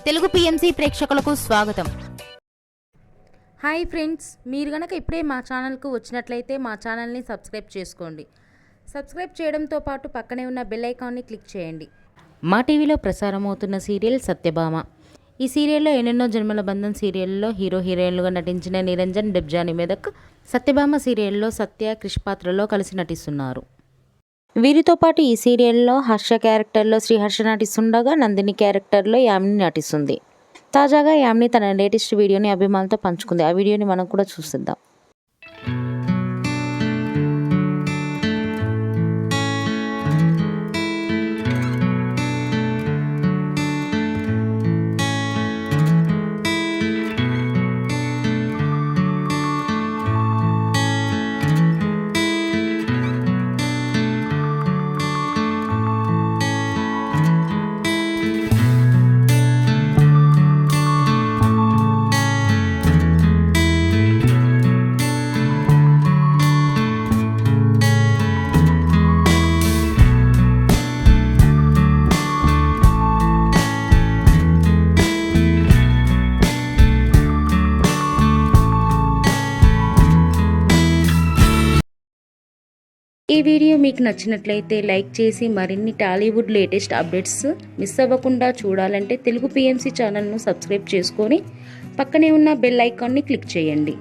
Telugu PMC ప్రేక్షకులకు స్వాగతం. Hi friends, మీరు గనక ఇప్పుడే మా ఛానల్కు వచ్చినట్లయితే మా ఛానల్ని సబ్స్క్రైబ్ చేసుకోండి. సబ్స్క్రైబ్ చేయడంతో పాటు పక్కనే ఉన్న బెల్ ఐకాన్ని క్లిక్ చేయండి. మా టీవీలో ప్రసారం అవుతున్న సీరియల్ సత్యభామ. ఈ సీరియల్లో ఎన్నెన్నో జన్మల బంధం సీరియల్లో హీరో హీరోయిన్లుగా నటించిన నిరంజన్, డెబ్జాని మెదక్ సత్యభామ సీరియల్లో సత్య, క్రిష్ పాత్రలో కలిసి నటిస్తున్నారు. వీరితో పాటు ఈ సీరియల్లో హర్ష క్యారెక్టర్లో శ్రీహర్ష నటిస్తుండగా నందిని క్యారెక్టర్లో యామిని నటిస్తుంది. తాజాగా యామిని తన లేటెస్ట్ వీడియోని అభిమానులతో పంచుకుంది. ఆ వీడియోని మనం కూడా చూసిద్దాం. ఈ వీడియో మీకు నచ్చినట్లయితే లైక్ చేసి మరిన్ని టాలీవుడ్ లేటెస్ట్ అప్డేట్స్ మిస్ అవ్వకుండా చూడాలంటే తెలుగు పిఎంసి ఛానల్ను సబ్స్క్రైబ్ చేసుకొని పక్కనే ఉన్న బెల్ ఐకాన్ని క్లిక్ చేయండి.